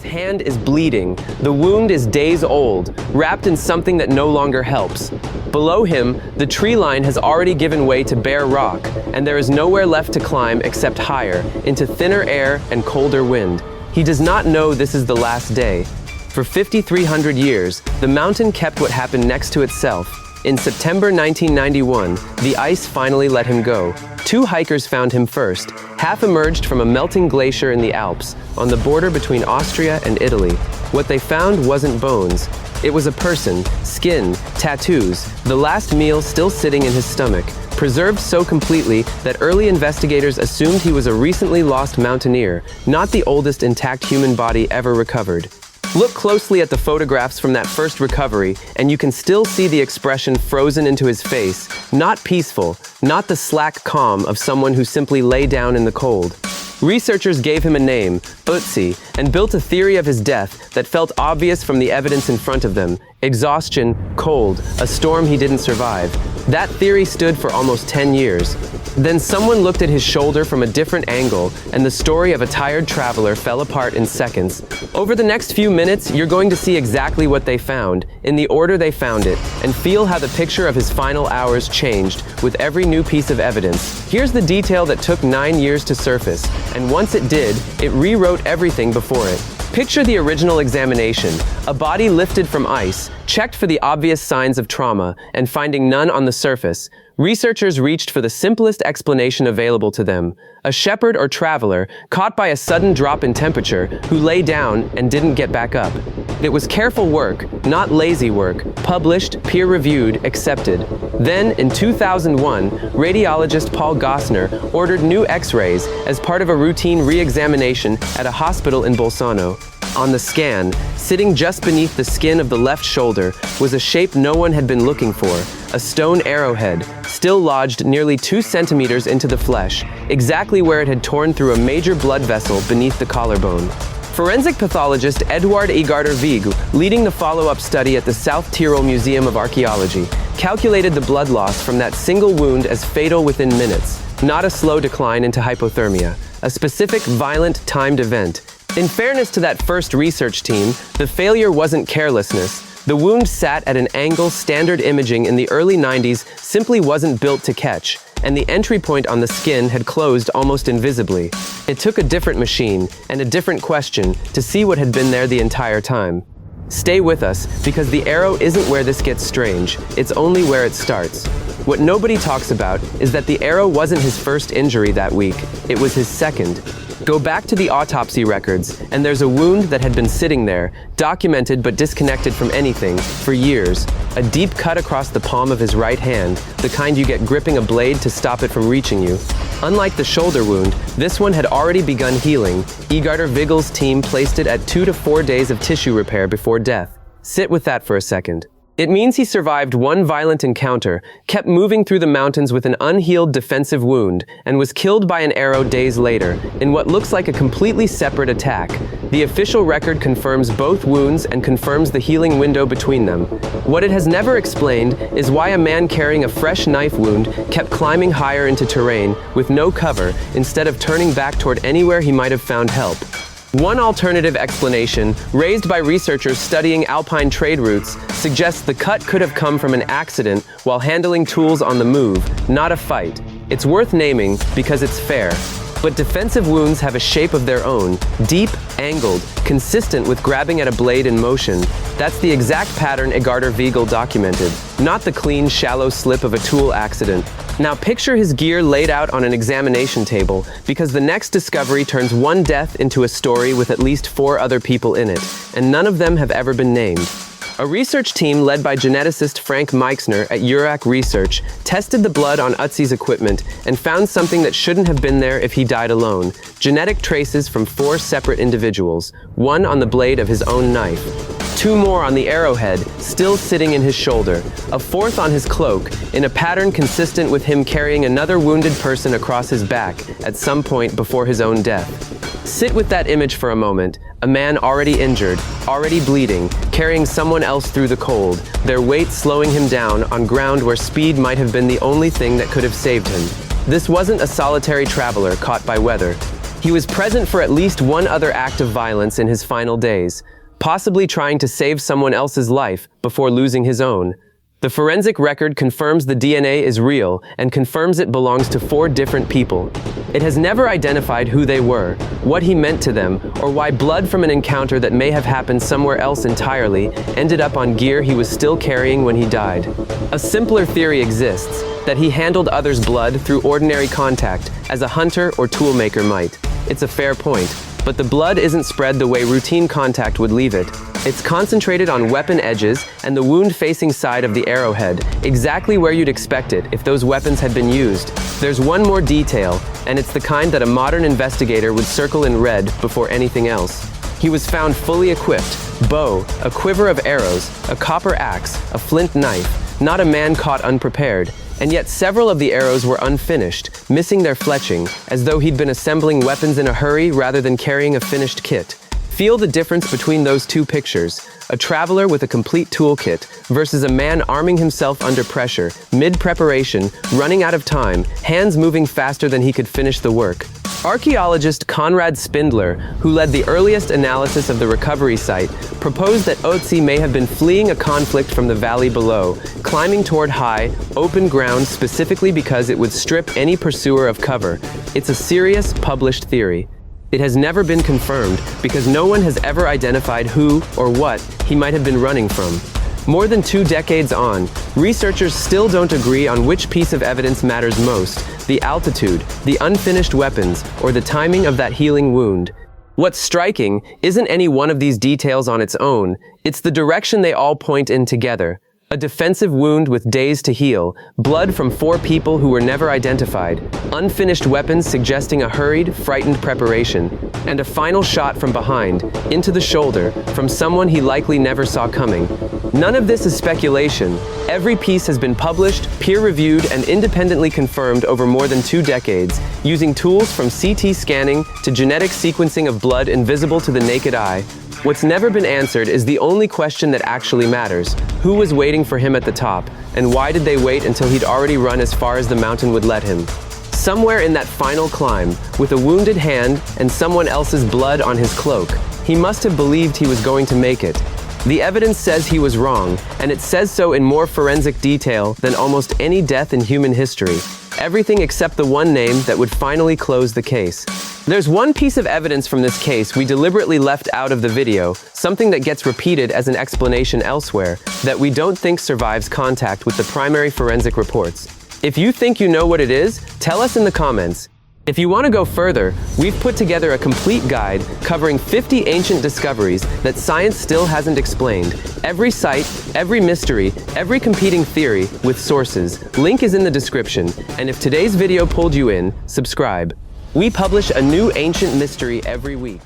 His hand is bleeding. The wound is days old, wrapped in something that no longer helps. Below him, the tree line has already given way to bare rock, and there is nowhere left to climb except higher, into thinner air and colder wind. He does not know this is the last day. For 5,300 years, the mountain kept what happened next to itself. In September 1991, the ice finally let him go. Two hikers found him first, half emerged from a melting glacier in the Alps, on the border between Austria and Italy. What they found wasn't bones. It was a person, skin, tattoos, the last meal still sitting in his stomach, preserved so completely that early investigators assumed he was a recently lost mountaineer, not the oldest intact human body ever recovered. Look closely at the photographs from that first recovery, and you can still see the expression frozen into his face, not peaceful, not the slack calm of someone who simply lay down in the cold. Researchers gave him a name, Ötzi, and built a theory of his death that felt obvious from the evidence in front of them: exhaustion, cold, a storm he didn't survive. That theory stood for almost 10 years. Then someone looked at his shoulder from a different angle, and the story of a tired traveler fell apart in seconds. Over the next few minutes, you're going to see exactly what they found, in the order they found it, and feel how the picture of his final hours changed with every new piece of evidence. Here's the detail that took 9 years to surface, and once it did, it rewrote everything before it. Picture the original examination, a body lifted from ice, checked for the obvious signs of trauma, and finding none on the surface. Researchers reached for the simplest explanation available to them: a shepherd or traveler caught by a sudden drop in temperature who lay down and didn't get back up. It was careful work, not lazy work, published, peer-reviewed, accepted. Then, in 2001, radiologist Paul Gossner ordered new X-rays as part of a routine re-examination at a hospital in Bolzano. On the scan, sitting just beneath the skin of the left shoulder, was a shape no one had been looking for: a stone arrowhead, still lodged nearly 2 centimeters into the flesh, exactly where it had torn through a major blood vessel beneath the collarbone. Forensic pathologist Eduard Egarter Wiegel, leading the follow-up study at the South Tyrol Museum of Archaeology, calculated the blood loss from that single wound as fatal within minutes, not a slow decline into hypothermia, a specific, violent, timed event. In fairness to that first research team, the failure wasn't carelessness. The wound sat at an angle standard imaging in the early 90s simply wasn't built to catch, and the entry point on the skin had closed almost invisibly. It took a different machine and a different question to see what had been there the entire time. Stay with us, because the arrow isn't where this gets strange, it's only where it starts. What nobody talks about is that the arrow wasn't his first injury that week, it was his second. Go back to the autopsy records, and there's a wound that had been sitting there, documented but disconnected from anything, for years. A deep cut across the palm of his right hand, the kind you get gripping a blade to stop it from reaching you. Unlike the shoulder wound, this one had already begun healing. Egarter Wiegel's team placed it at 2 to 4 days of tissue repair before death. Sit with that for a second. It means he survived one violent encounter, kept moving through the mountains with an unhealed defensive wound, and was killed by an arrow days later, in what looks like a completely separate attack. The official record confirms both wounds and confirms the healing window between them. What it has never explained is why a man carrying a fresh knife wound kept climbing higher into terrain with no cover instead of turning back toward anywhere he might have found help. One alternative explanation, raised by researchers studying alpine trade routes, suggests the cut could have come from an accident while handling tools on the move, not a fight. It's worth naming because it's fair. But defensive wounds have a shape of their own, deep, angled, consistent with grabbing at a blade in motion. That's the exact pattern Egarter Wiegel documented, not the clean, shallow slip of a tool accident. Now picture his gear laid out on an examination table, because the next discovery turns one death into a story with at least 4 other people in it, and none of them have ever been named. A research team led by geneticist Frank Meixner at Urac Research tested the blood on Ötzi's equipment and found something that shouldn't have been there if he died alone: genetic traces from 4 separate individuals, 1 on the blade of his own knife, 2 more on the arrowhead, still sitting in his shoulder, a 4th on his cloak, in a pattern consistent with him carrying another wounded person across his back at some point before his own death. Sit with that image for a moment. A man already injured, already bleeding, carrying someone else through the cold, their weight slowing him down on ground where speed might have been the only thing that could have saved him. This wasn't a solitary traveler caught by weather. He was present for at least one other act of violence in his final days, possibly trying to save someone else's life before losing his own. The forensic record confirms the DNA is real and confirms it belongs to 4 different people. It has never identified who they were, what he meant to them, or why blood from an encounter that may have happened somewhere else entirely ended up on gear he was still carrying when he died. A simpler theory exists, that he handled others' blood through ordinary contact, as a hunter or toolmaker might. It's a fair point, but the blood isn't spread the way routine contact would leave it. It's concentrated on weapon edges and the wound-facing side of the arrowhead, exactly where you'd expect it if those weapons had been used. There's one more detail, and it's the kind that a modern investigator would circle in red before anything else. He was found fully equipped: bow, a quiver of arrows, a copper axe, a flint knife, not a man caught unprepared. And yet several of the arrows were unfinished, missing their fletching, as though he'd been assembling weapons in a hurry rather than carrying a finished kit. Feel the difference between those two pictures: a traveler with a complete toolkit versus a man arming himself under pressure, mid-preparation, running out of time, hands moving faster than he could finish the work. Archaeologist Konrad Spindler, who led the earliest analysis of the recovery site, proposed that Ötzi may have been fleeing a conflict from the valley below, climbing toward high, open ground specifically because it would strip any pursuer of cover. It's a serious, published theory. It has never been confirmed because no one has ever identified who or what he might have been running from. More than 2 decades on, researchers still don't agree on which piece of evidence matters most: the altitude, the unfinished weapons, or the timing of that healing wound. What's striking isn't any one of these details on its own, it's the direction they all point in together. A defensive wound with days to heal, blood from 4 people who were never identified, unfinished weapons suggesting a hurried, frightened preparation, and a final shot from behind, into the shoulder, from someone he likely never saw coming. None of this is speculation. Every piece has been published, peer-reviewed, and independently confirmed over more than 2 decades, using tools from CT scanning to genetic sequencing of blood invisible to the naked eye. What's never been answered is the only question that actually matters: who was waiting for him at the top, and why did they wait until he'd already run as far as the mountain would let him? Somewhere in that final climb, with a wounded hand and someone else's blood on his cloak, he must have believed he was going to make it. The evidence says he was wrong, and it says so in more forensic detail than almost any death in human history. Everything except the one name that would finally close the case. There's one piece of evidence from this case we deliberately left out of the video, something that gets repeated as an explanation elsewhere, that we don't think survives contact with the primary forensic reports. If you think you know what it is, tell us in the comments. If you want to go further, we've put together a complete guide covering 50 ancient discoveries that science still hasn't explained. Every site, every mystery, every competing theory, with sources. Link is in the description, and if today's video pulled you in, subscribe. We publish a new ancient mystery every week.